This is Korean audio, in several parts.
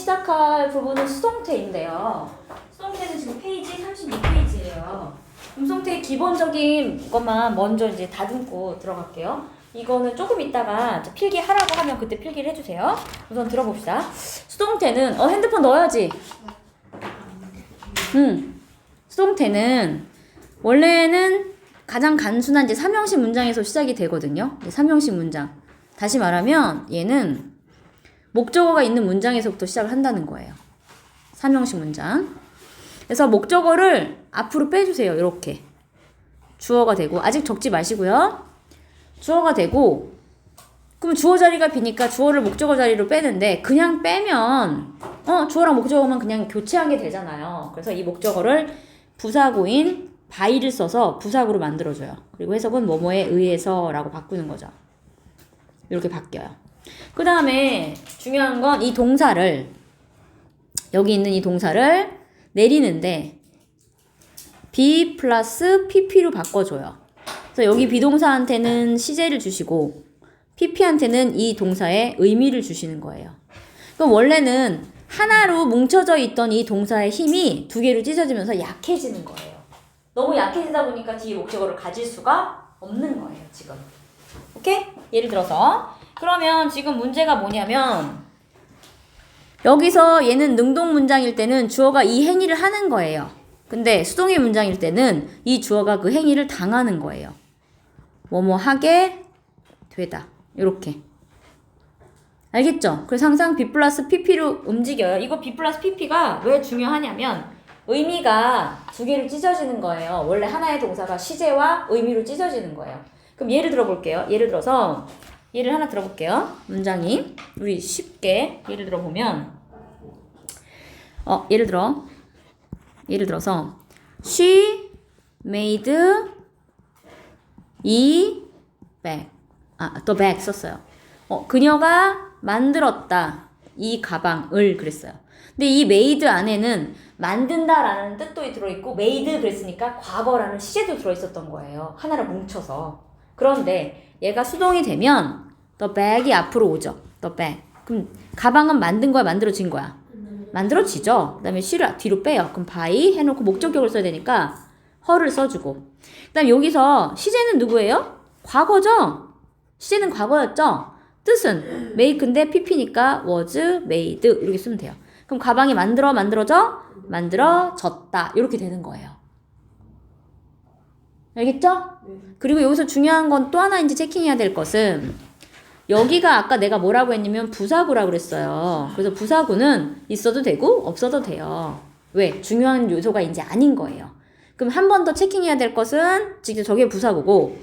시작할 부분은 수동태인데요. 수동태는 지금 페이지 32페이지예요. 수동태의 기본적인 것만 먼저 이제 다듬고 들어갈게요. 이거는 조금 있다가 필기하라고 하면 그때 필기를 해주세요. 우선 들어봅시다. 수동태는 핸드폰 넣어야지. 수동태는 원래는 가장 단순한 이제 삼형식 문장에서 시작이 되거든요. 삼형식 문장. 다시 말하면 얘는 목적어가 있는 문장에서부터 시작을 한다는 거예요. 삼형식 문장. 그래서 목적어를 앞으로 빼주세요. 이렇게. 주어가 되고 아직 적지 마시고요. 주어가 되고 그럼 주어 자리가 비니까 주어를 목적어 자리로 빼는데 그냥 빼면 주어랑 목적어만 그냥 교체하게 되잖아요. 그래서 이 목적어를 부사구인 by를 써서 부사구로 만들어줘요. 그리고 해석은 뭐뭐에 의해서 라고 바꾸는 거죠. 이렇게 바뀌어요. 그 다음에 중요한 건 이 동사를 여기 있는 이 동사를 내리는데 be 플러스 pp로 바꿔줘요. 그래서 여기 비동사한테는 시제를 주시고 pp한테는 이 동사의 의미를 주시는 거예요. 그럼 원래는 하나로 뭉쳐져 있던 이 동사의 힘이 두 개로 찢어지면서 약해지는 거예요. 너무 약해지다 보니까 뒤에 목적어를 가질 수가 없는 거예요, 지금. 오케이? 예를 들어서 그러면 지금 문제가 뭐냐면 여기서 얘는 능동 문장일 때는 주어가 이 행위를 하는 거예요. 근데 수동의 문장일 때는 이 주어가 그 행위를 당하는 거예요. 뭐뭐 하게 되다. 이렇게. 알겠죠? 그래서 항상 B 플러스 PP로 움직여요. 이거 B 플러스 PP가 왜 중요하냐면 의미가 두 개로 찢어지는 거예요. 원래 하나의 동사가 시제와 의미로 찢어지는 거예요. 그럼 예를 들어볼게요. 예를 들어서 예를 하나 들어볼게요. 문장이 우리 쉽게 예를 들어보면 예를 들어서 she made a bag the bag 썼어요. 그녀가 만들었다 이 가방을 그랬어요. 근데 이 made 안에는 만든다라는 뜻도 들어있고 made 그랬으니까 과거라는 시제도 들어있었던 거예요. 하나를 뭉쳐서. 그런데 얘가 수동이 되면 the bag이 앞으로 오죠. the bag. 그럼 가방은 만든 거야, 만들어진 거야? 만들어지죠. 그 다음에 she를 뒤로 빼요. 그럼 by 해놓고 목적격을 써야 되니까 her를 써주고. 그 다음에 여기서 시제는 누구예요? 과거죠? 시제는 과거였죠? 뜻은 make인데 pp니까 was made 이렇게 쓰면 돼요. 그럼 가방이 만들어져? 만들어졌다. 이렇게 되는 거예요. 알겠죠? 그리고 여기서 중요한 건 또 하나 이제 체킹해야 될 것은 여기가 아까 내가 뭐라고 했냐면 부사구라고 그랬어요. 그래서 부사구는 있어도 되고 없어도 돼요. 왜? 중요한 요소가 이제 아닌 거예요. 그럼 한 번 더 체킹해야 될 것은 직접 저게 부사구고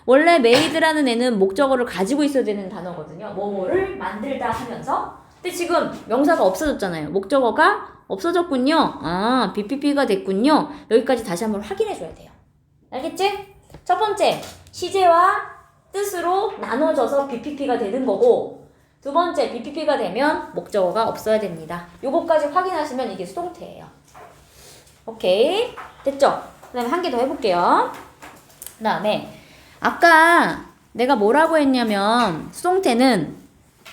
원래 made라는 애는 목적어를 가지고 있어야 되는 단어거든요. 뭐뭐를 만들다 하면서 근데 지금 명사가 없어졌잖아요. 목적어가 없어졌군요. BPP가 됐군요. 여기까지 다시 한번 확인해 줘야 돼요. 알겠지? 첫 번째, 시제와 뜻으로 나눠져서 BPP가 되는 거고 두 번째, BPP가 되면 목적어가 없어야 됩니다. 요거까지 확인하시면 이게 수동태예요. 오케이? 됐죠? 그 다음에 한 개 더 해볼게요. 그 다음에 아까 내가 뭐라고 했냐면 수동태는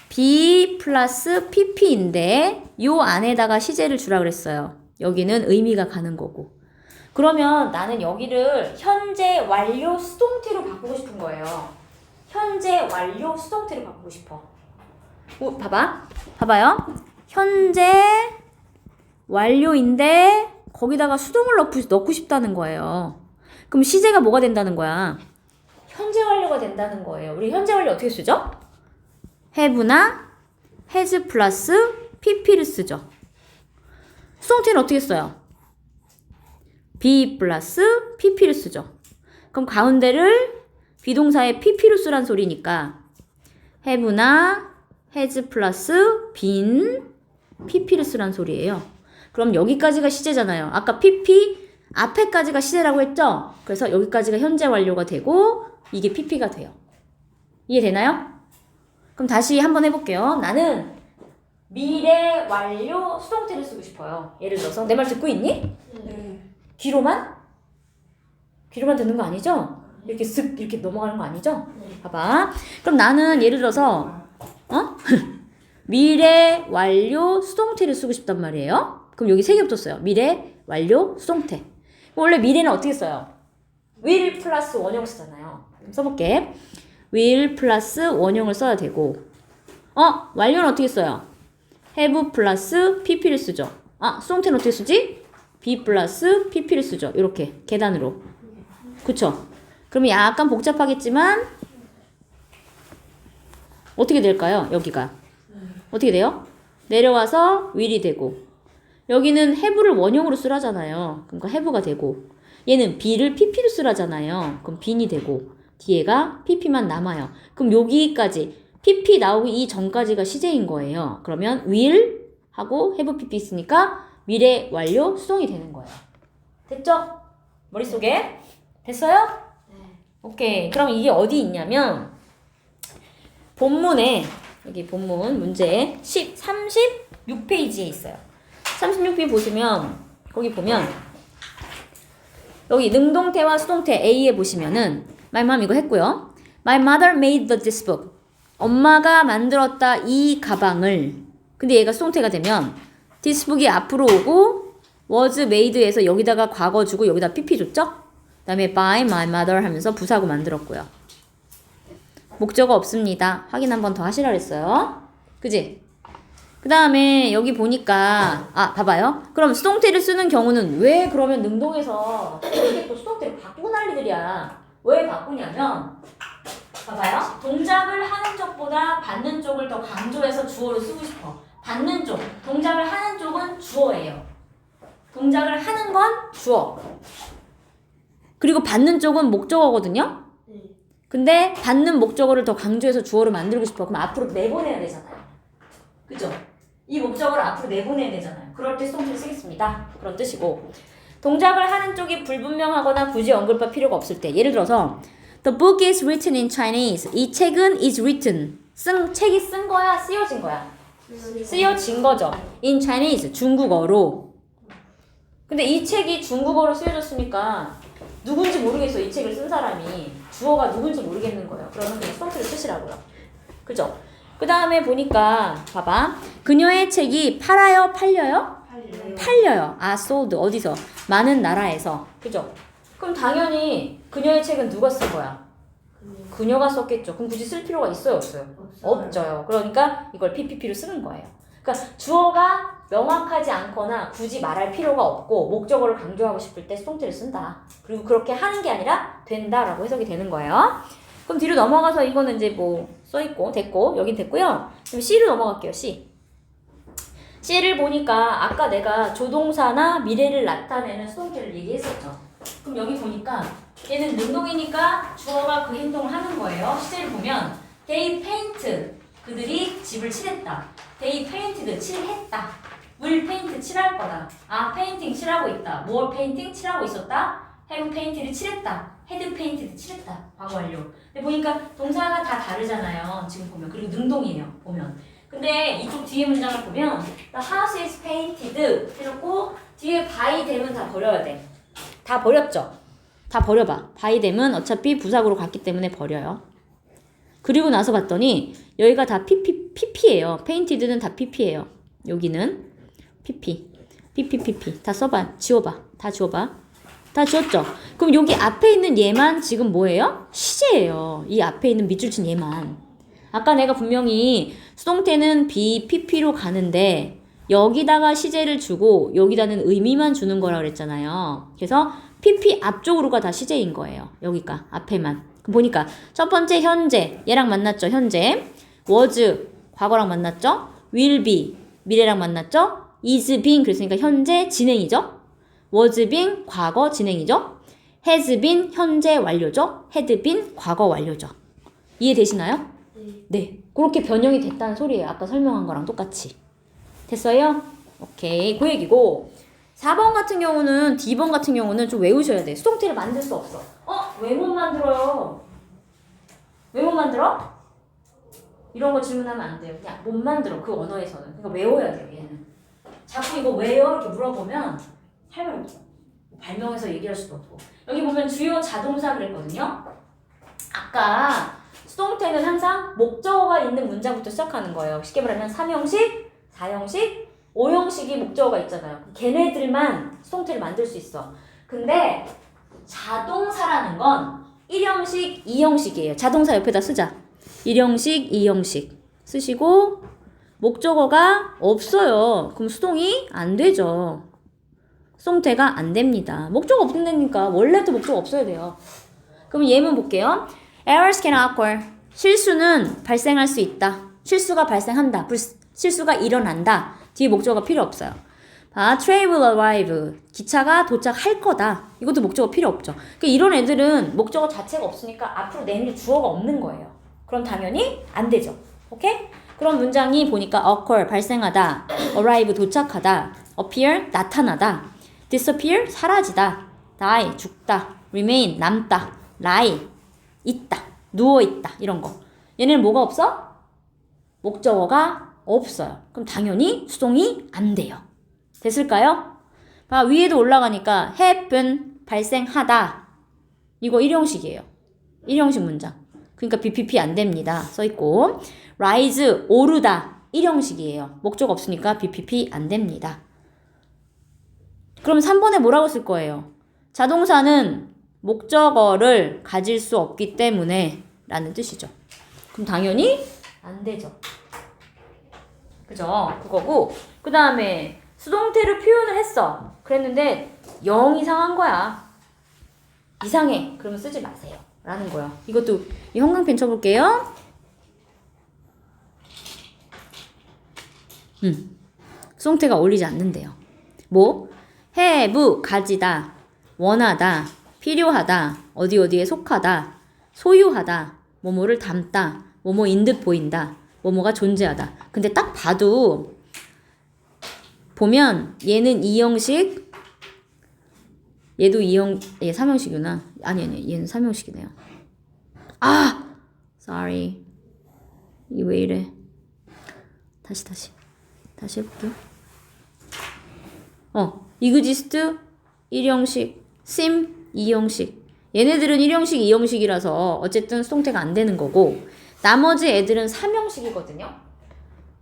B 플러스 PP인데 요 안에다가 시제를 주라 그랬어요. 여기는 의미가 가는 거고. 그러면 나는 여기를 현재 완료 수동태로 바꾸고 싶은 거예요. 현재 완료 수동태로 바꾸고 싶어. 봐봐요. 현재 완료인데 거기다가 수동을 넣고 싶다는 거예요. 그럼 시제가 뭐가 된다는 거야? 현재 완료가 된다는 거예요. 우리 현재 완료 어떻게 쓰죠? have나 has 플러스 pp를 쓰죠. 수동태는 어떻게 써요? be 플러스 pp를 쓰죠. 그럼 가운데를 비동사의 pp로 쓰란 소리니까 have나 has 플러스 been pp를 쓰란 소리예요. 그럼 여기까지가 시제잖아요. 아까 pp 앞에까지가 시제라고 했죠? 그래서 여기까지가 현재 완료가 되고 이게 pp가 돼요. 이해되나요? 그럼 다시 한번 해볼게요. 나는 미래 완료 수동태를 쓰고 싶어요. 예를 들어서 내 말 듣고 있니? 네. 귀로만? 귀로만 듣는 거 아니죠? 이렇게 쓱 이렇게 넘어가는 거 아니죠? 봐봐. 그럼 나는 예를 들어서 미래 완료 수동태를 쓰고 싶단 말이에요. 그럼 여기 세 개 붙었어요. 미래 완료 수동태. 원래 미래는 어떻게 써요? will 플러스 원형 쓰잖아요. 써볼게. will 플러스 원형을 써야 되고 완료는 어떻게 써요? have 플러스 pp를 쓰죠. 수동태는 어떻게 쓰지? be 플러스 pp를 쓰죠. 이렇게 계단으로. 그쵸? 그러면 약간 복잡하겠지만 어떻게 될까요? 여기가 어떻게 돼요? 내려와서 will이 되고 여기는 have를 원형으로 쓰라잖아요. 그러니까 have가 되고 얘는 be를 pp로 쓰라잖아요. 그럼 be이 되고 뒤에가 pp만 남아요. 그럼 여기까지 pp 나오기 이전까지가 시제인 거예요. 그러면 will 하고 have pp 있으니까 미래 완료 수동이 되는 거예요. 됐죠? 머릿속에? 됐어요? 네. 오케이. 그럼 이게 어디 있냐면 본문에 여기 본문 문제 36페이지에 있어요. 36페이지 보시면 거기 보면 여기 능동태와 수동태 A에 보시면은 My mom 이거 했고요. My mother made this book. 엄마가 만들었다 이 가방을. 근데 얘가 수동태가 되면 this book이 앞으로 오고 was made에서 여기다가 과거 주고 여기다 pp 줬죠? 그 다음에 by my mother 하면서 부사구 만들었고요. 목적어 없습니다. 확인 한 번 더 하시라 그랬어요. 그지? 그 다음에 여기 보니까 봐봐요. 그럼 수동태를 쓰는 경우는 왜 그러면 능동에서 이게 또 수동태를 바꾸고 난리들이야. 왜 바꾸냐면 봐봐요. 동작을 하는 쪽보다 받는 쪽을 더 강조해서 주어로 쓰고 싶어. 받는 쪽, 동작을 하는 쪽은 주어예요. 동작을 하는 건 주어. 그리고 받는 쪽은 목적어거든요. 근데 받는 목적어를 더 강조해서 주어로 만들고 싶어. 그럼 앞으로 내보내야 되잖아요. 그죠? 이 목적어를 앞으로 내보내야 되잖아요. 그럴 때 수동태를 쓰겠습니다. 그런 뜻이고. 동작을 하는 쪽이 불분명하거나 굳이 언급할 필요가 없을 때. 예를 들어서 The book is written in Chinese. 이 책은 is written. 책이 쓴 거야? 쓰여진 거야? 쓰여진 거죠. In Chinese. 중국어로. 근데 이 책이 중국어로 쓰여졌으니까 누군지 모르겠어. 이 책을 쓴 사람이. 주어가 누군지 모르겠는 거예요. 그러면 그냥 수동태를 쓰시라고요. 그죠? 그 다음에 보니까 봐봐. 그녀의 책이 팔아요? 팔려요? 팔려요. sold. 어디서? 많은 나라에서. 그죠? 그럼 당연히 그녀의 책은 누가 쓴 거야? 그녀가 썼겠죠. 그럼 굳이 쓸 필요가 있어요? 없어요? 없어요. 그러니까 이걸 PPP로 쓰는 거예요. 그러니까 주어가 명확하지 않거나 굳이 말할 필요가 없고 목적어를 강조하고 싶을 때 수동태를 쓴다. 그리고 그렇게 하는 게 아니라 된다라고 해석이 되는 거예요. 그럼 뒤로 넘어가서 이거는 이제 뭐 써있고 됐고 여긴 됐고요. 그럼 C로 넘어갈게요. C를 보니까 아까 내가 조동사나 미래를 나타내는 수동태를 얘기했었죠. 그럼 여기 보니까 얘는 능동이니까 주어가 그 행동을 하는 거예요. 시제를 보면 they paint 그들이 집을 칠했다. they painted 칠했다. will paint 칠할 거다. painting 칠하고 있다. more painting 칠하고 있었다. have painted 칠했다. had painted 칠했다. 과거 완료. 근데 보니까 동사가 다 다르잖아요. 지금 보면. 그리고 능동이에요. 보면. 근데 이쪽 뒤에 문장을 보면 the house is painted 해놓고 뒤에 by them은 다 버려야 돼. 다 버렸죠? 다 버려봐. by them은 어차피 부사구로 갔기 때문에 버려요. 그리고 나서 봤더니 여기가 다 pp예요. painted는 다 pp예요. 여기는 pp 다 써봐. 지워봐. 다 지워봐. 다 지웠죠? 그럼 여기 앞에 있는 얘만 지금 뭐예요? 시제예요. 이 앞에 있는 밑줄 친 얘만. 아까 내가 분명히 수동태는 be, pp로 가는데 여기다가 시제를 주고 여기다는 의미만 주는 거라 그랬잖아요. 그래서 pp 앞쪽으로가 다 시제인 거예요. 여기가 앞에만. 보니까 첫 번째 현재 얘랑 만났죠. 현재 was 과거랑 만났죠. will be 미래랑 만났죠. is being 그랬으니까 현재 진행이죠. was been 과거 진행이죠. has been 현재 완료죠. had been 과거 완료죠. 이해되시나요? 네. 그렇게 변형이 됐다는 소리예요. 아까 설명한 거랑 똑같이. 됐어요? 오케이. 그 얘기고 4번 같은 경우는 D번 같은 경우는 좀 외우셔야 돼. 수동태를 만들 수 없어. 왜 못 만들어요? 왜 못 만들어? 이런 거 질문하면 안 돼요. 그냥 못 만들어. 그 언어에서는. 그러니까 외워야 돼요. 얘는. 자꾸 이거 왜요? 이렇게 물어보면 할 말 없어. 발명해서 얘기할 수도 없고. 여기 보면 주요 자동사 그랬거든요. 아까 수동태는 항상 목적어가 있는 문장부터 시작하는 거예요. 쉽게 말하면 3형식, 4형식, 5형식이 목적어가 있잖아요. 걔네들만 수동태를 만들 수 있어. 근데 자동사라는 건 1형식, 2형식이에요. 자동사 옆에다 쓰자. 1형식, 2형식 쓰시고 목적어가 없어요. 그럼 수동이 안 되죠. 수동태가 안 됩니다. 목적어 없는다니까 원래도 목적어 없어야 돼요. 그럼 예문 볼게요. Errors can occur. 실수는 발생할 수 있다. 실수가 발생한다. 실수가 일어난다. 뒤에 목적어가 필요 없어요. Train will arrive. 기차가 도착할 거다. 이것도 목적어 필요 없죠. 그러니까 이런 애들은 목적어 자체가 없으니까 앞으로 내밀 주어가 없는 거예요. 그럼 당연히 안 되죠. 오케이? 그런 문장이 보니까 occur, 발생하다, arrive, 도착하다, appear, 나타나다, disappear, 사라지다, die, 죽다, remain, 남다, lie, 있다, 누워있다, 이런 거. 얘네는 뭐가 없어? 목적어가 없어요. 그럼 당연히 수동이 안 돼요. 됐을까요? 위에도 올라가니까 happen, 발생하다. 이거 1형식이에요. 1형식 문장. 그러니까 BPP 안 됩니다. 써있고 rise, 오르다. 1형식이에요. 목적 없으니까 BPP 안 됩니다. 그럼 3번에 뭐라고 쓸 거예요? 자동사는 목적어를 가질 수 없기 때문에 라는 뜻이죠. 그럼 당연히 안 되죠. 그죠? 그거고 그 다음에 수동태를 표현을 했어. 그랬는데 0 이상한 거야. 이상해. 그러면 쓰지 마세요. 라는 거야. 이것도 이 형광펜 쳐볼게요. 수동태가 어울리지 않는데요. 뭐? have, 가지다, 원하다, 필요하다, 어디에 속하다, 소유하다, 뭐뭐를 담다, 뭐뭐인 듯 보인다, 뭐뭐가 존재하다. 근데 딱 봐도 보면 얘는 2형식, 얘도 3형식이구나. 아니 얘는 3형식이네요. sorry. 이 왜 이래. 다시 해볼게요. exist 1형식, sim 2형식. 얘네들은 1형식, 2형식이라서 어쨌든 수동태가 안 되는 거고 나머지 애들은 3형식이거든요.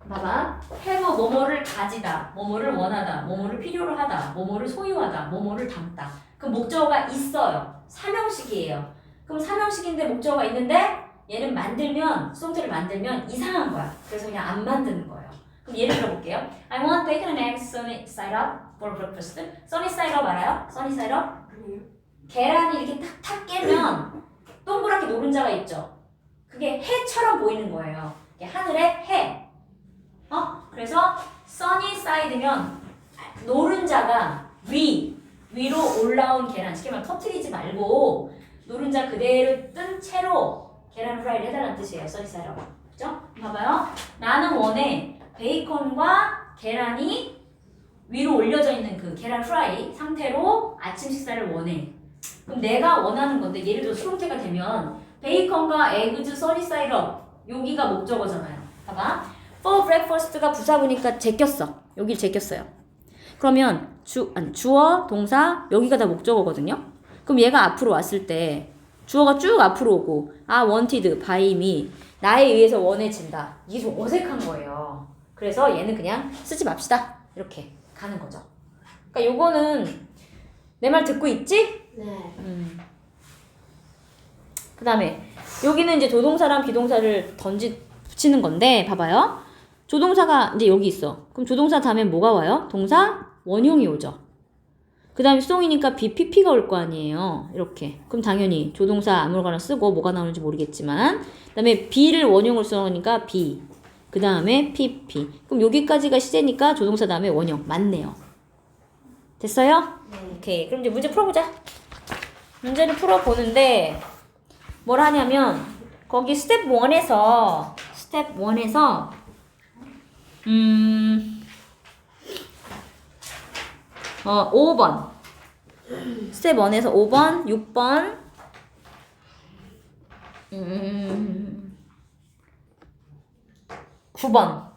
봐봐. have 뭐뭐를 가지다, 뭐뭐를 원하다, 뭐뭐를 필요로 하다, 뭐뭐를 소유하다, 뭐뭐를 담다. 그럼 목적어가 있어요. 3형식이에요. 그럼 3형식인데 목적어가 있는데 얘는 수동태를 만들면 이상한 거야. 그래서 그냥 안 만드는 거예요. 그럼 예를 들어볼게요. I want bacon and eggs sunny side up for breakfast. sunny side up 알아요? sunny side up? 계란이 이렇게 탁탁 깨면 동그랗게 노른자가 있죠. 그게 해처럼 보이는 거예요. 이게 하늘에 해. 그래서 sunny side면 노른자가 위로 올라온 계란, 쉽게 말하면 터트리지 말고 노른자 그대로 뜬 채로 계란 후라이를 해달라는 뜻이에요. sunny side up. 그죠? 봐봐요. 나는 원해 베이컨과 계란이 위로 올려져 있는 그 계란 후라이 상태로 아침 식사를 원해. 그럼 내가 원하는 건데 예를 들어 수동태가 되면 베이컨과 에그즈 써니 사이럽 여기가 목적어잖아요. 봐봐. for breakfast가 부사구니까 제꼈어. 여길 제꼈어요. 그러면 주어, 동사 여기가 다 목적어거든요. 그럼 얘가 앞으로 왔을 때 주어가 쭉 앞으로 오고 wanted by me 나에 의해서 원해진다. 이게 좀 어색한 거예요. 그래서 얘는 그냥 쓰지 맙시다. 이렇게 가는 거죠. 그러니까 요거는 내 말 듣고 있지? 네. 그 다음에 여기는 이제 조동사랑 비동사를 붙이는 건데 봐봐요. 조동사가 이제 여기 있어. 그럼 조동사 다음에 뭐가 와요? 동사 원형이 오죠. 그 다음에 수동이니까 BPP가 올 거 아니에요. 이렇게. 그럼 당연히 조동사 아무거나 쓰고 뭐가 나오는지 모르겠지만 그 다음에 B를 원형으로 쓰니까 B 그 다음에 PP. 그럼 여기까지가 시제니까 조동사 다음에 원형. 맞네요. 됐어요? 네. 오케이. 그럼 이제 문제 풀어보자. 문제를 풀어보는데 뭘 하냐면 거기 스텝 1에서 5번 스텝 1에서 5번 6번 9번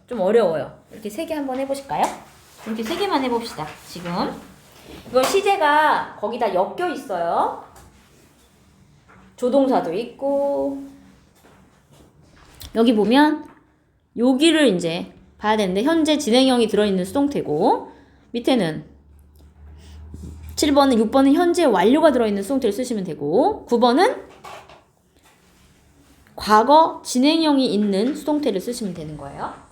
좀 어려워요. 이렇게 3개 한번 해보실까요? 이렇게 3개만 해봅시다. 지금 이거 시제가 거기다 엮여 있어요. 조동사도 있고 여기 보면 여기를 이제 봐야 되는데 현재 진행형이 들어있는 수동태고 밑에는 7번은 6번은 현재 완료가 들어있는 수동태를 쓰시면 되고 9번은 과거 진행형이 있는 수동태를 쓰시면 되는 거예요.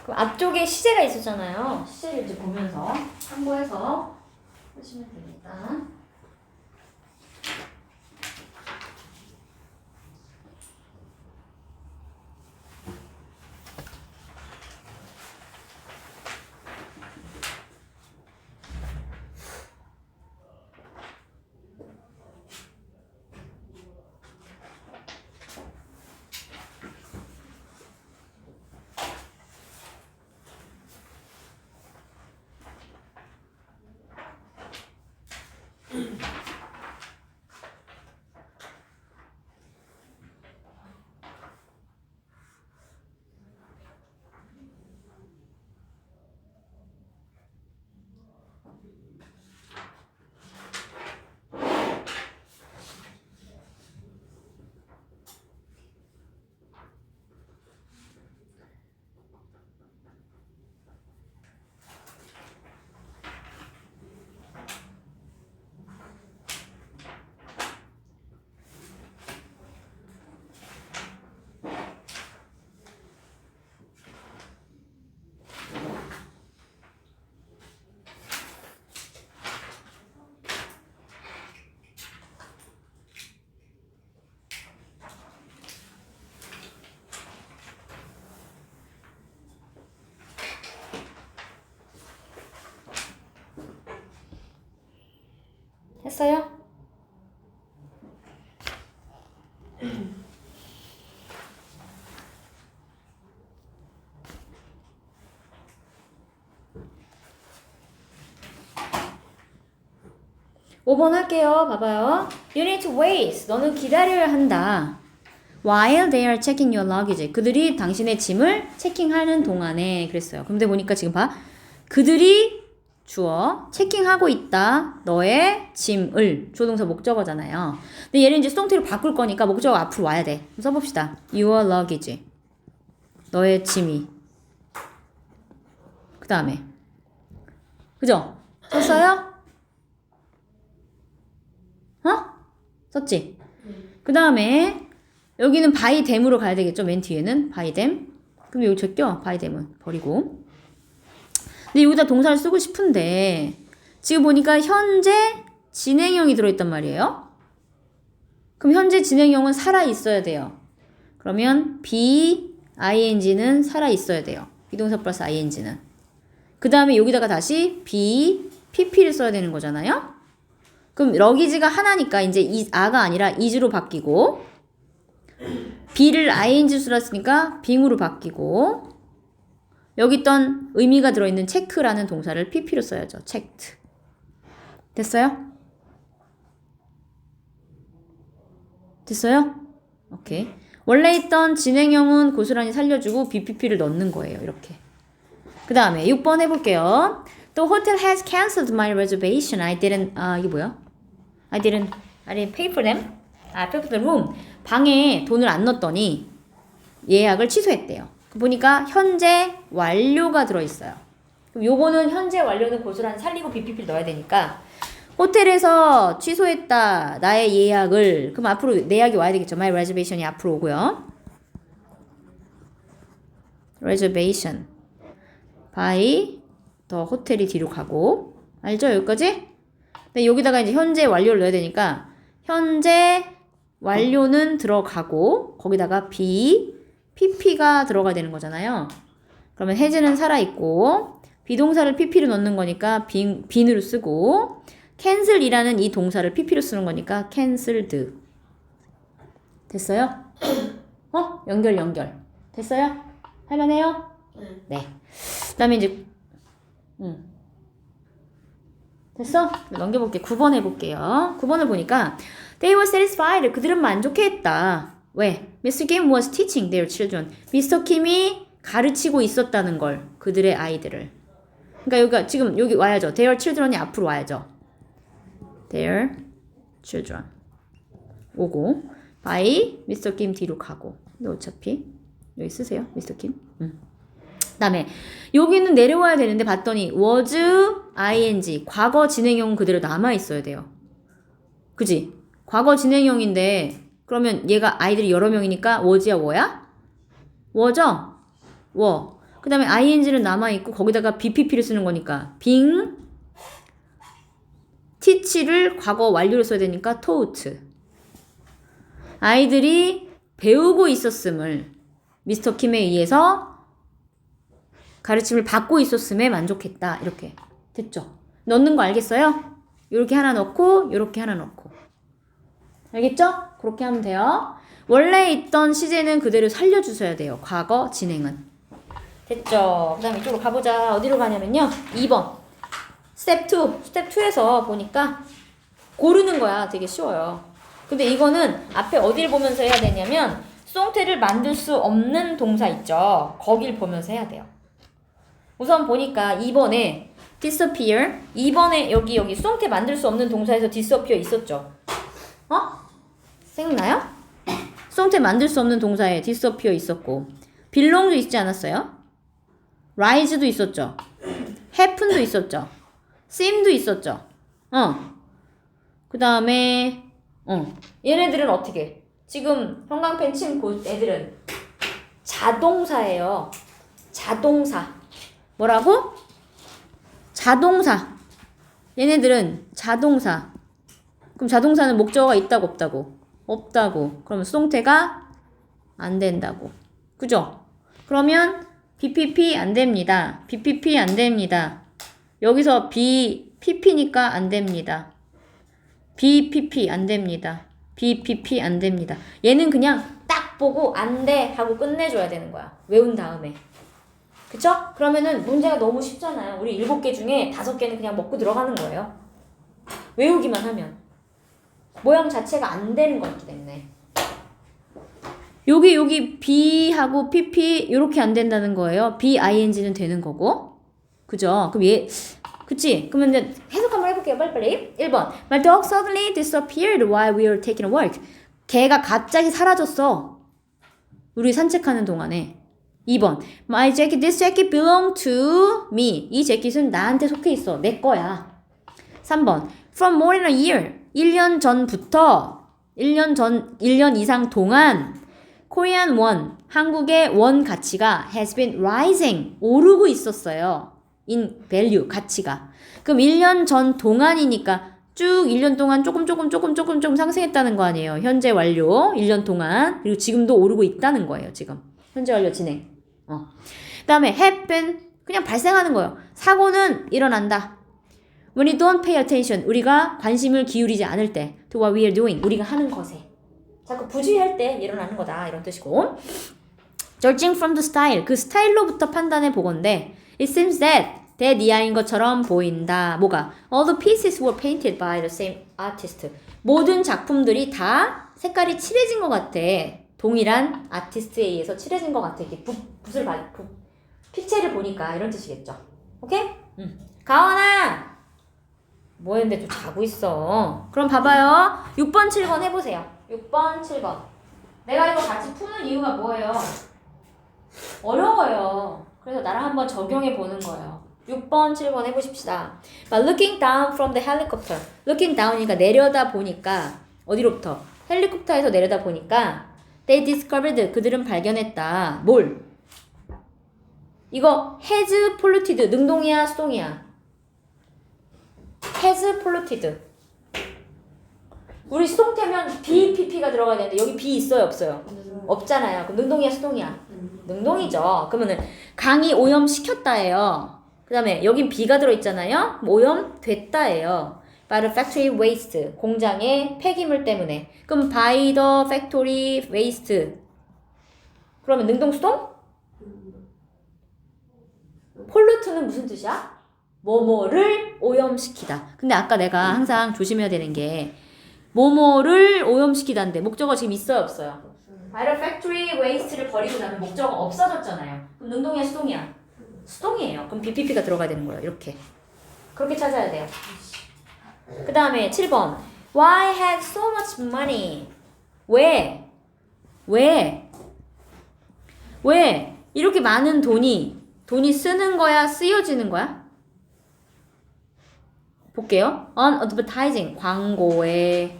그럼 앞쪽에 시제가 있었잖아요. 시제를 이제 보면서 참고해서 하시면 됩니다. 했어요? 5번 할게요. 봐봐요. You need to wait. 너는 기다려야 한다. While they are checking your luggage. 그들이 당신의 짐을 체킹하는 동안에 그랬어요. 근데 보니까 지금 봐. 그들이 주어 체킹하고 있다. 너의 짐을. 조동사 목적어잖아요. 근데 얘를 이제 수동태로 바꿀 거니까 목적어 앞으로 와야 돼. 써봅시다. Your luggage. 너의 짐이. 그 다음에 그죠? 썼어요? 썼지? 그 다음에 여기는 by them으로 가야 되겠죠? 맨 뒤에는 by them. 그럼 여기 제껴. by them은 버리고. 근데 여기다 동사를 쓰고 싶은데 지금 보니까 현재 진행형이 들어있단 말이에요. 그럼 현재 진행형은 살아 있어야 돼요. 그러면 be ing는 살아 있어야 돼요. 비동사 플러스 ing는. 그 다음에 여기다가 다시 be pp를 써야 되는 거잖아요. 그럼 러기지가 하나니까 이제 a가 아니라 is로 바뀌고 be를 ing로 썼으니까 being으로 바뀌고 여기 있던 의미가 들어있는 체크라는 동사를 pp로 써야죠. checked. 됐어요? 됐어요? 오케이. 원래 있던 진행형은 고스란히 살려주고 BPP를 넣는 거예요. 이렇게. 그 다음에 6번 해볼게요. The hotel has cancelled my reservation. I didn't, 이게 뭐야? I didn't pay for them. pay for the room. 방에 돈을 안 넣었더니 예약을 취소했대요. 보니까 현재 완료가 들어있어요. 그럼 요거는 현재 완료는 고스란히 살리고 BPP를 넣어야 되니까 호텔에서 취소했다. 나의 예약을. 그럼 앞으로 내 예약이 와야 되겠죠. My reservation이 앞으로 오고요. reservation by the 호텔이 뒤로 가고 알죠? 여기까지? 근데 여기다가 이제 현재 완료를 넣어야 되니까 현재 완료는 들어가고 거기다가 pp가 들어가야 되는 거잖아요. 그러면 has는 살아있고 비동사를 pp로 넣는 거니까 bene으로 쓰고 cancel이라는 이 동사를 pp로 쓰는 거니까 cancelled. 됐어요? 연결. 됐어요? 할만해요? 네. 그 다음에 이제 됐어? 넘겨볼게. 9번 해볼게요. 9번을 보니까 They were satisfied. 그들은 만족해했다. 왜? Mr. Kim was teaching their children. 미스터 킴이 가르치고 있었다는 걸. 그들의 아이들을. 그러니까 여기가 지금 여기 와야죠. Their children이 앞으로 와야죠. Their children. 오고 by Mr. Kim 뒤로 가고. 근데 어차피 여기 쓰세요. Mr. Kim. 그다음에 여기는 내려와야 되는데 봤더니 was ing 과거 진행형 그대로 남아 있어야 돼요. 그지? 과거 진행형인데 그러면 얘가 아이들이 여러 명이니까 was야 뭐야? was죠? was. 그다음에 ing는 남아 있고 거기다가 bpp를 쓰는 거니까 being teach를 과거 완료로 써야 되니까 taught. 아이들이 배우고 있었음을 미스터 킴에 의해서 가르침을 받고 있었음에 만족했다. 이렇게 됐죠? 넣는 거 알겠어요? 요렇게 하나 넣고 요렇게 하나 넣고 알겠죠? 그렇게 하면 돼요. 원래 있던 시제는 그대로 살려주셔야 돼요. 과거 진행은 됐죠? 그 다음에 이쪽으로 가보자. 어디로 가냐면요 2번 스텝 2 스텝 2에서 보니까 고르는 거야. 되게 쉬워요. 근데 이거는 앞에 어디를 보면서 해야 되냐면 수동태를 만들 수 없는 동사 있죠? 거길 보면서 해야 돼요. 우선 보니까 2번에 disappear 2번에 여기 수동태 만들 수 없는 동사에서 disappear 있었죠? 생각나요? 수동태 만들 수 없는 동사에 disappear 있었고 belong도 있지 않았어요? rise도 있었죠? happen도 있었죠? seem도 있었죠? 그 다음에 얘네들은 어떻게? 지금 형광펜 친 애들은 자동사예요. 자동사. 뭐라고? 자동사. 얘네들은 자동사. 그럼 자동사는 목적어가 있다고 없다고? 없다고. 그러면 수동태가 안 된다고. 그죠? 그러면 BPP 안 됩니다. BPP 안 됩니다. 여기서 BPP니까 안 됩니다. BPP 안 됩니다. BPP 안 됩니다. 얘는 그냥 딱 보고 안 돼 하고 끝내줘야 되는 거야. 외운 다음에. 그쵸? 그러면은 문제가 너무 쉽잖아요. 우리 7개 중에 5개는 그냥 먹고 들어가는 거예요. 외우기만 하면. 모양 자체가 안 되는 거기 때문에. 여기 B하고 PP 요렇게 안 된다는 거예요. BING는 되는 거고. 그죠? 그럼 그치? 그러면 이제 해석 한번 해볼게요. 빨리빨리. 1번. My dog suddenly disappeared while we were taking a walk. 개가 갑자기 사라졌어. 우리 산책하는 동안에. 2번. My jacket, this jacket belong to me. 이 재킷은 나한테 속해 있어. 내 거야. 3번. From more than a year. 1년 전부터 1년 이상 동안 Korean won, 한국의 원 가치가 has been rising. 오르고 있었어요. in value, 가치가. 그럼 1년 전 동안이니까 쭉 1년 동안 조금 상승했다는 거 아니에요. 현재 완료 1년 동안. 그리고 지금도 오르고 있다는 거예요. 지금. 현재 완료 진행. 그 다음에 happen 그냥 발생하는 거예요. 사고는 일어난다. When you don't pay attention 우리가 관심을 기울이지 않을 때 to what we are doing 우리가 하는 것에 자꾸 부주의할 때 일어나는 거다 이런 뜻이고 judging from the style 그 스타일로부터 판단해 보건데 it seems that 이하인 것처럼 보인다. 뭐가? All the pieces were painted by the same artist. 모든 작품들이 다 색깔이 칠해진 것 같아. 동일한 아티스트에 의해서 칠해진 것 같아. 이렇게 픽체를 보니까 이런 뜻이겠죠. 오케이? 가원아! 뭐 했는데 또 자고 있어. 그럼 봐봐요. 6번, 7번 해보세요. 6번, 7번. 내가 이거 같이 푸는 이유가 뭐예요? 어려워요. 그래서 나랑 한번 적용해 보는 거예요. 6번, 7번 해보십시다. But looking down from the helicopter. Looking down이니까 내려다 보니까 어디로부터? 헬리콥터에서 내려다 보니까 They discovered. 그들은 발견했다. 뭘? 이거 has polluted. 능동이야, 수동이야? has polluted. 우리 수동태면 BPP가 들어가야 되는데 여기 B 있어요, 없어요? 없잖아요. 그럼 능동이야, 수동이야? 능동이죠. 그러면은 강이 오염시켰다예요. 그 다음에 여긴 B가 들어있잖아요. 오염됐다예요. by the factory waste. 공장의 폐기물 때문에. 그럼 by the factory waste. 그러면 능동, 수동? pollute는 무슨 뜻이야? 뭐뭐를 오염시키다. 근데 아까 내가 항상 조심해야 되는 게 뭐뭐를 오염시키다인데 목적어 지금 있어요, 없어요? 바이럴 팩토리 웨이스트를 버리고 나면 목적어 없어졌잖아요. 그럼 능동이야, 수동이야? 수동이에요. 그럼 BPP가 들어가야 되는 거예요. 이렇게. 그렇게 찾아야 돼요. 그 다음에 7번. Why have so much money? 왜? 이렇게 많은 돈이 쓰는 거야? 쓰여지는 거야? 볼게요. On advertising. 광고에.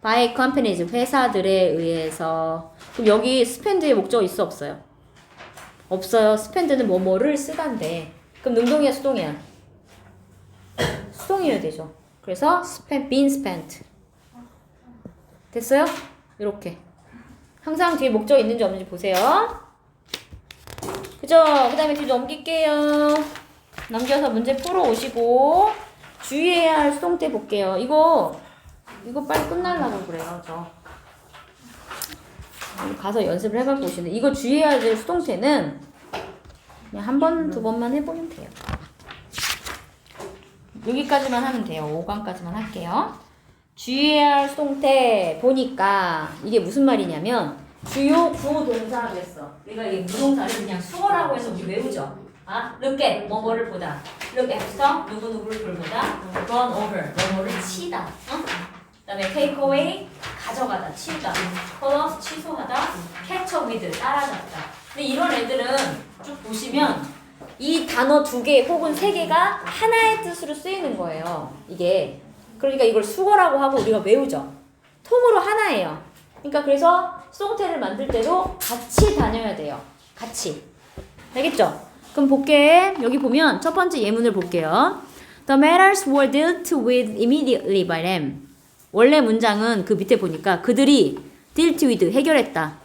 by companies. 회사들에 의해서. 그럼 여기 spend의 목적어 있어, 없어요? 없어요. spend는 뭐뭐를 쓰단데. 그럼 능동이야, 수동이야? 수동이어야 되죠. 그래서 been spent. 됐어요? 이렇게. 항상 뒤에 목적 있는지 없는지 보세요. 그죠? 그 다음에 뒤 넘길게요. 넘겨서 문제 풀어 오시고 주의해야 할 수동태 볼게요. 이거 빨리 끝나려고 그래요. 저 가서 연습을 해갖고 오시는데 이거 주의해야 될 수동태는 그냥 한 번, 두 번만 해보면 돼요. 여기까지만 하면 돼요. 5강까지만 할게요. 주의해야 할 수동태 보니까 이게 무슨 말이냐면 주요 구동사라고 했어. 우리가 이게 무동사를 그냥 수어라고 해서 우리 외우죠. look at 뭐뭐를 보다. look after 누구누구를 돌보다. run over 뭐뭐를 치다. 그다음에 take away 가져가다, 치우다. call off 취소하다. catch up with 따라잡다. 근데 이런 애들은 쭉 보시면 이 단어 2개 혹은 3개가 하나의 뜻으로 쓰이는 거예요. 이게. 그러니까 이걸 수어라고 하고 우리가 외우죠. 통으로 하나예요. 그러니까 그래서 수동태를 만들 때도 같이 다녀야 돼요. 같이. 알겠죠? 그럼 볼게. 여기 보면 첫 번째 예문을 볼게요. The matters were dealt with immediately by them. 원래 문장은 그 밑에 보니까 그들이 dealt with 해결했다.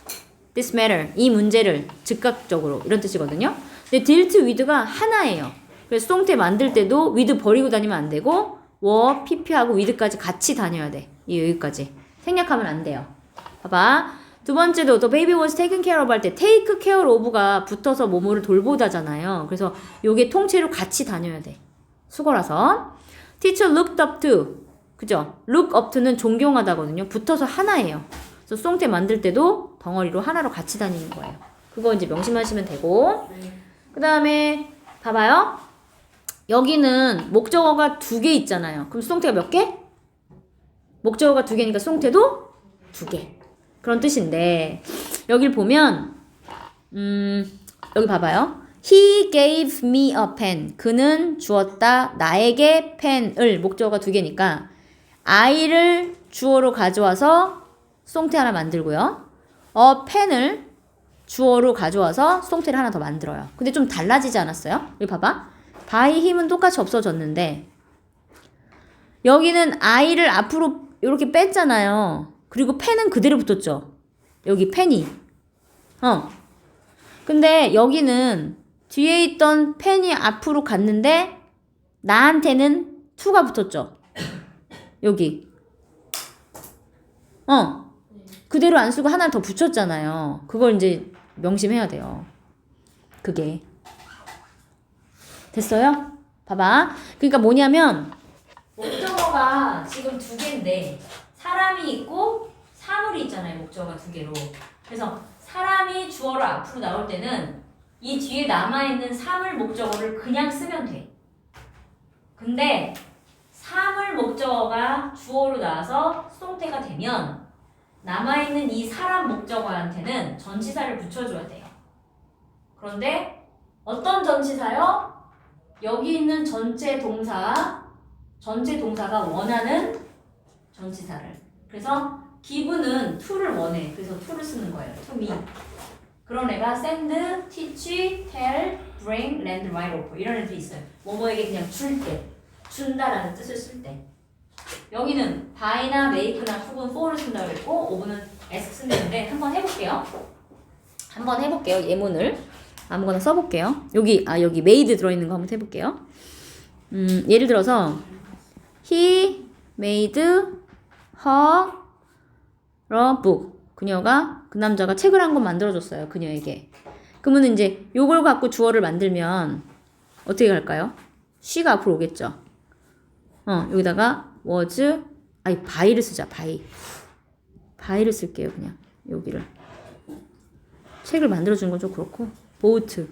This matter 이 문제를 즉각적으로 이런 뜻이거든요. 근데 dealt with가 하나예요. 그래서 수동태 만들 때도 with 버리고 다니면 안 되고 were, pp하고 with까지 같이 다녀야 돼. 여기까지. 생략하면 안 돼요. 봐봐. 두 번째도 the baby was taken care of 할 때 take care of가 붙어서 뭐뭐를 돌보다잖아요. 그래서 요게 통째로 같이 다녀야 돼. 수거라서. teacher looked up to. 그죠? look up to는 존경하다거든요. 붙어서 하나예요. 그래서 수동태 만들 때도 덩어리로 하나로 같이 다니는 거예요. 그거 이제 명심하시면 되고. 그 다음에 봐봐요. 여기는 목적어가 2개 있잖아요. 그럼 수동태가 몇 개? 목적어가 2개니까 수동태도 2개. 그런 뜻인데 여길 보면 여기 봐봐요. He gave me a pen. 그는 주었다 나에게 펜을. 목적어가 2개니까 I를 주어로 가져와서 수동태 하나 만들고요. a pen을 주어로 가져와서 수동태를 하나 더 만들어요. 근데 좀 달라지지 않았어요? 여기 봐봐. by him은 똑같이 없어졌는데 여기는 I를 앞으로 이렇게 뺐잖아요. 그리고 펜은 그대로 붙었죠. 여기 펜이. 근데 여기는 뒤에 있던 펜이 앞으로 갔는데 나한테는 to가 붙었죠. 여기. 그대로 안 쓰고 하나를 더 붙였잖아요. 그걸 이제 명심해야 돼요. 그게. 됐어요? 봐봐. 그러니까 뭐냐면 목적어가 지금 2개인데 사람이 있고 사물이 있잖아요. 목적어가 2개로. 그래서 사람이 주어로 앞으로 나올 때는 이 뒤에 남아있는 사물 목적어를 그냥 쓰면 돼. 근데 사물 목적어가 주어로 나와서 수동태가 되면 남아있는 이 사람 목적어한테는 전치사를 붙여줘야 돼요. 그런데 어떤 전치사요? 여기 있는 전체 동사가 원하는 전치사를. 그래서 give는 to를 원해. 그래서 to를 쓰는 거예요. to me. 그런 애가 send, teach, tell, bring, lend, write, offer 이런 애들이 있어요. 뭐뭐에게 그냥 줄 때, 준다라는 뜻을 쓸 때. 여기는 by나 make나 to는 for를 쓴다고 했고 of는 ask 쓴다는데 한번 해볼게요. 예문을 아무거나 써볼게요. 여기 made 들어있는 거 한번 해볼게요. 예를 들어서 he made her a book. 그 남자가 책을 한 권 만들어줬어요. 그녀에게. 그러면 이제 요걸 갖고 주어를 만들면 어떻게 갈까요? she가 앞으로 오겠죠. 여기다가 was, by를 쓰자, by를 쓸게요, 그냥. 여기를. 책을 만들어주는 건 좀 그렇고, bought,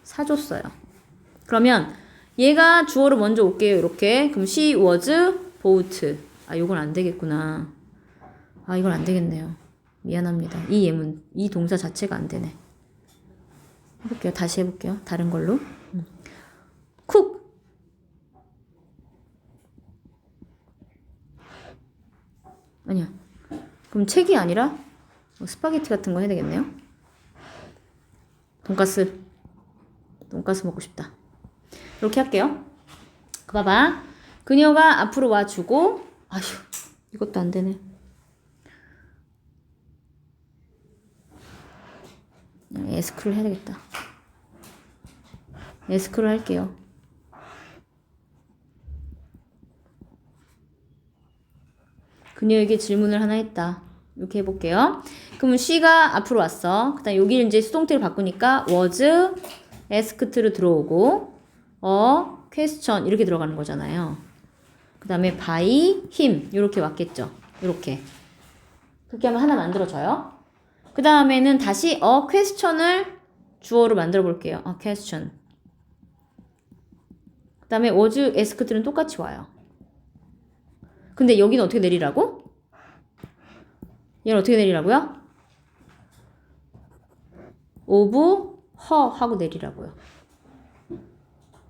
사줬어요. 그러면 얘가 주어로 먼저 올게요, 이렇게. 그럼 she was bought. 요건 안 되겠구나. 이건 안 되겠네요. 미안합니다. 이 예문, 이 동사 자체가 안 되네. 해볼게요. 다시 해볼게요. 다른 걸로. cook. 아니야. 그럼 책이 아니라 스파게티 같은 거 해야 되겠네요. 돈가스 먹고 싶다. 이렇게 할게요. 봐봐. 그녀가 앞으로 와주고, 이것도 안 되네. 에스크를 해야 되겠다. 에스크를 할게요. 그녀에게 질문을 하나 했다. 이렇게 해볼게요. 그럼 she가 앞으로 왔어. 그 다음 여기를 이제 수동태를 바꾸니까 was asked로 들어오고 question 이렇게 들어가는 거잖아요. 그 다음에 by him 이렇게 왔겠죠. 이렇게. 그렇게 하면 하나 만들어져요. 그 다음에는 다시 question을 주어로 만들어 볼게요. question. 그 다음에 was asked는 똑같이 와요. 근데 여기는 어떻게 내리라고? 얘는 어떻게 내리라고요? of her 하고 내리라고요.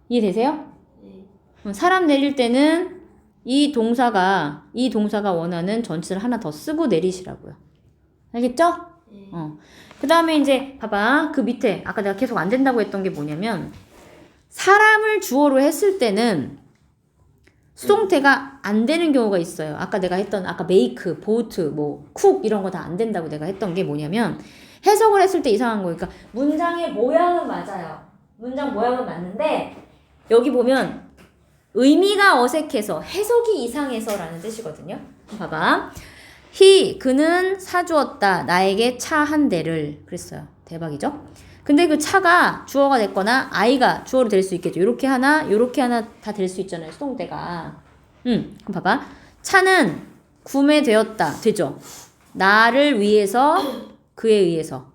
이해되세요? 네. 사람 내릴 때는 이 동사가 원하는 전치사를 하나 더 쓰고 내리시라고요. 알겠죠? 네. 그 다음에 이제 봐봐. 그 밑에 아까 내가 계속 안 된다고 했던 게 뭐냐면 사람을 주어로 했을 때는 수동태가 안 되는 경우가 있어요. 아까 내가 했던 make, bought, cook 이런 거 다 안 된다고 내가 했던 게 뭐냐면 해석을 했을 때 이상한 거. 그러니까 문장의 모양은 맞아요. 문장 모양은 맞는데 여기 보면 의미가 어색해서 해석이 이상해서라는 뜻이거든요. 봐봐. 그는 사주었다. 나에게 차 한 대를. 그랬어요. 대박이죠? 근데 그 차가 주어가 됐거나 I가 주어로 될 수 있겠죠. 요렇게 하나 다 될 수 있잖아요. 수동태가. 그럼 봐봐. 차는 구매되었다. 되죠? 나를 위해서, 그에 의해서.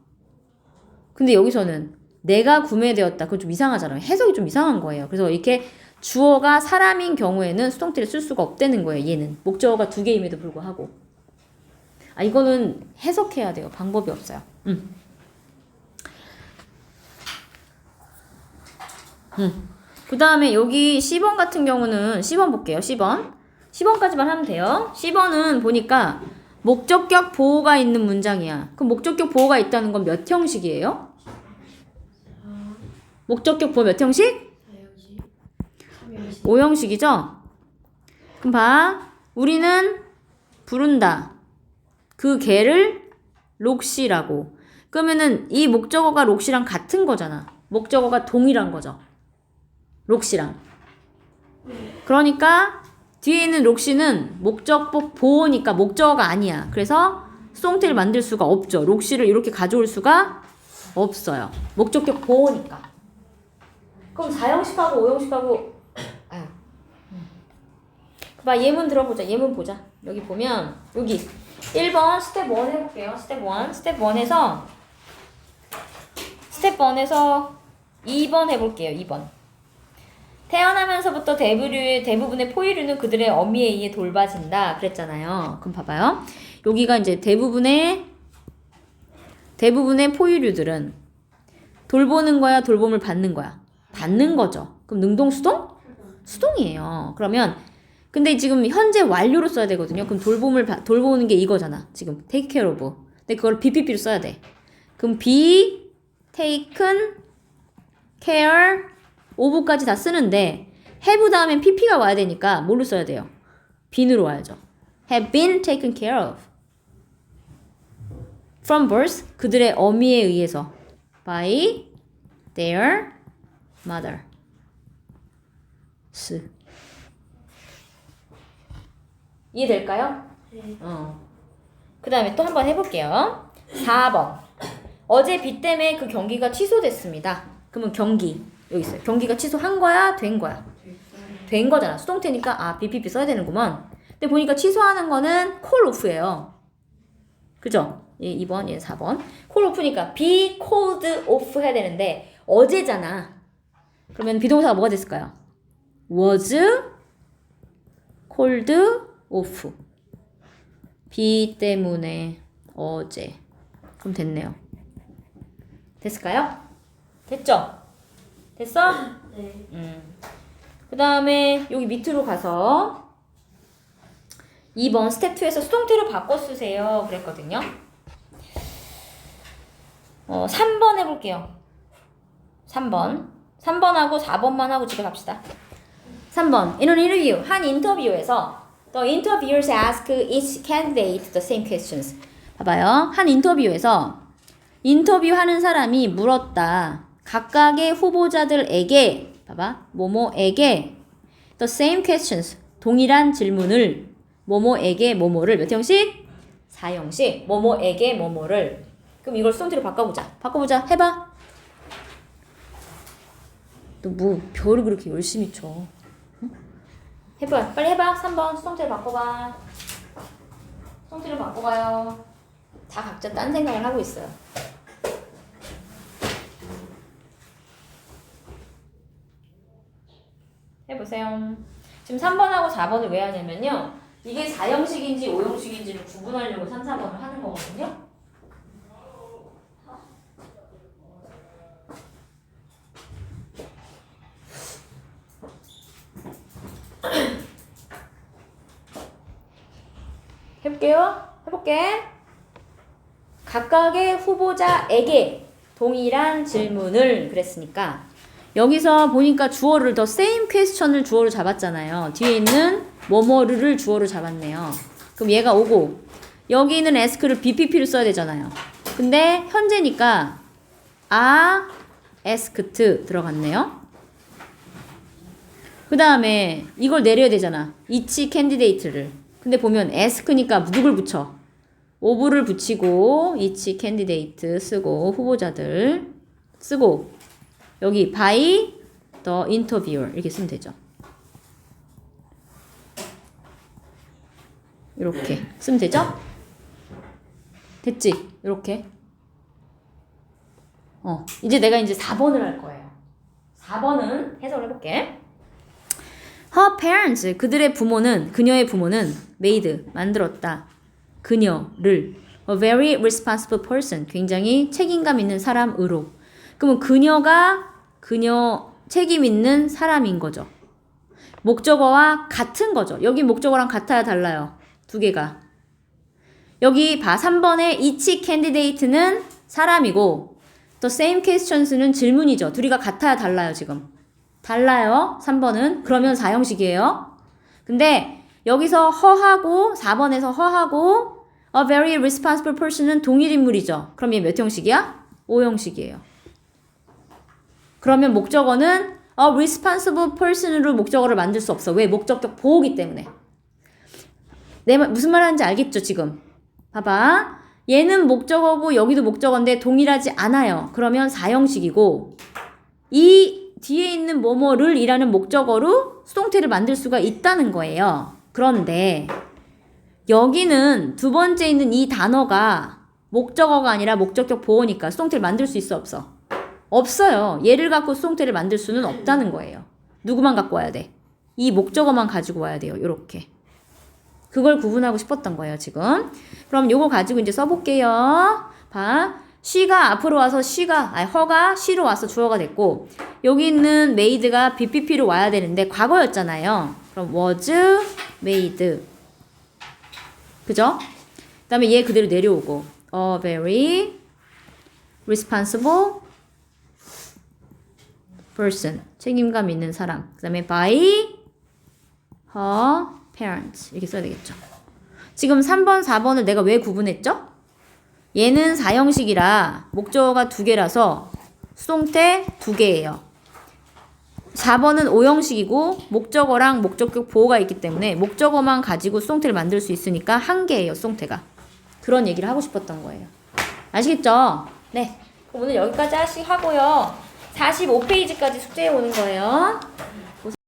근데 여기서는 내가 구매되었다. 그건 좀 이상하잖아요. 해석이 좀 이상한 거예요. 그래서 이렇게 주어가 사람인 경우에는 수동태를 쓸 수가 없다는 거예요. 얘는. 목적어가 두 개임에도 불구하고. 이거는 해석해야 돼요. 방법이 없어요. 그 다음에 여기 10번 같은 경우는 10번 볼게요. 10번까지만 하면 돼요. 10번은 보니까 목적격 보호가 있는 문장이야. 그럼 목적격 보호가 있다는 건 몇 형식이에요? 목적격 보호 몇 형식? 5형식이죠? 그럼 봐. 우리는 부른다. 그 개를 록시라고. 그러면은 이 목적어가 록시랑 같은 거잖아. 목적어가 동일한 거죠. 록시랑. 그러니까 뒤에 있는 록시는 목적법 보호니까 목적어가 아니야. 그래서 수동태를 만들 수가 없죠. 록시를 이렇게 가져올 수가 없어요. 목적격 보호니까. 그럼 4형식하고 5형식하고 봐, 예문 들어보자. 예문 보자. 여기 보면 여기 1번 스텝 1 해볼게요. 스텝 1에서 2번 해볼게요. 2번. 태어나면서부터 대부분의 포유류는 그들의 어미에 의해 돌봐진다. 그랬잖아요. 그럼 봐봐요. 여기가 이제 대부분의 포유류들은 돌보는 거야, 돌봄을 받는 거야? 받는 거죠. 그럼 능동, 수동? 수동이에요. 그러면 근데 지금 현재 완료로 써야 되거든요. 그럼 돌보는 게 이거잖아. 지금 take care of. 근데 그걸 BPP로 써야 돼. 그럼 be taken care of까지 다 쓰는데 have 다음엔 pp가 와야 되니까 뭘로 써야 돼요? been으로 와야죠. have been taken care of from birth 그들의 어미에 의해서 by their mother. 이해될까요? 네. 그 다음에 또 한번 해볼게요. 4번. 어제 비 때문에 그 경기가 취소됐습니다. 그러면 경기. 여기 있어요. 경기가 취소한 거야? 된 거야? 된 거잖아. 수동태니까 아 BPP 써야 되는구먼. 근데 보니까 취소하는 거는 call off예요. 그죠? 얘 2번, 얘 4번. call off니까 be called off 해야 되는데 어제잖아. 그러면 비동사가 뭐가 됐을까요? was called off. 비 때문에 어제. 그럼 됐네요. 됐을까요? 됐죠? 됐어? 네. 그 다음에 여기 밑으로 가서 2번 스텝 2에서 수동태로 바꿔 쓰세요 그랬거든요. 3번 해볼게요. 3번하고 4번만 하고 집에 갑시다. 3번 In an interview, 한 인터뷰에서 The interviewers ask each candidate the same questions. 봐봐요. 한 인터뷰에서 인터뷰하는 사람이 물었다. 각각의 후보자들에게 봐봐. 뭐뭐에게 the same questions 동일한 질문을 뭐뭐에게 뭐뭐를 몇 형식? 4형식 뭐뭐에게 뭐뭐를 그럼 이걸 수동태로 바꿔보자. 해봐. 너 뭐 별을 그렇게 열심히 쳐. 응? 해봐. 빨리 해봐. 3번 수동태로 바꿔봐. 수동태로 바꿔봐요. 다 각자 딴 생각을 하고 있어요. 해보세요. 지금 3번하고 4번을 왜 하냐면요. 이게 4형식인지 5형식인지를 구분하려고 3, 4번을 하는 거거든요. 해볼게. 각각의 후보자에게 동일한 질문을 그랬으니까 여기서 보니까 주어를 the same question을 주어로 잡았잖아요. 뒤에 있는 뭐뭐를 주어로 잡았네요. 그럼 얘가 오고 여기 있는 ask를 BPP를 써야 되잖아요. 근데 현재니까 asked 들어갔네요. 그 다음에 이걸 내려야 되잖아. each candidate를. 근데 보면 ask니까 누굴 붙여? of를 붙이고 each candidate 쓰고 후보자들 쓰고 여기 by the interviewer 이렇게 쓰면 되죠. 이렇게 쓰면 되죠? 됐지? 이렇게. 이제 내가 이제 4번을 할 거예요. 4번은 해석을 해볼게. Her parents, 그들의 부모는, 그녀의 부모는 made, 만들었다. 그녀를 a very responsible person, 굉장히 책임감 있는 사람으로. 그러면 그녀가 그녀 책임 있는 사람인 거죠. 목적어와 같은 거죠. 여기 목적어랑 같아야 달라요. 두 개가. 여기 봐. 3번의 each candidate는 사람이고 the same questions는 질문이죠. 둘이가 같아야 달라요. 지금. 달라요. 3번은. 그러면 4형식이에요. 근데 여기서 허하고 4번에서 허하고 a very responsible person은 동일 인물이죠. 그럼 얘 몇 형식이야? 5형식이에요. 그러면 목적어는 a responsible person으로 목적어를 만들 수 없어. 왜? 목적격 보호기 때문에. 무슨 말 하는지 알겠죠, 지금? 봐봐. 얘는 목적어고 여기도 목적어인데 동일하지 않아요. 그러면 4형식이고 이 뒤에 있는 뭐뭐를 이라는 목적어로 수동태를 만들 수가 있다는 거예요. 그런데 여기는 두 번째 있는 이 단어가 목적어가 아니라 목적격 보호니까 수동태를 만들 수 있어, 없어? 없어요. 얘를 갖고 수동태를 만들 수는 없다는 거예요. 누구만 갖고 와야 돼? 이 목적어만 가지고 와야 돼요. 요렇게. 그걸 구분하고 싶었던 거예요, 지금. 그럼 요거 가지고 이제 써볼게요. 봐. she가 앞으로 와서 her가 she로 와서 주어가 됐고, 여기 있는 made가 BPP로 와야 되는데, 과거였잖아요. 그럼 was made. 그죠? 그 다음에 얘 그대로 내려오고, a very responsible person. 책임감 있는 사람. 그 다음에 by her parents. 이렇게 써야 되겠죠. 지금 3번, 4번을 내가 왜 구분했죠? 얘는 4형식이라 목적어가 2개라서 수동태 2개예요. 4번은 5형식이고 목적어랑 목적격 보호가 있기 때문에 목적어만 가지고 수동태를 만들 수 있으니까 1개예요, 수동태가. 그런 얘기를 하고 싶었던 거예요. 아시겠죠? 네. 그럼 오늘 여기까지 하고요. 45페이지까지 숙제해 오는 거예요.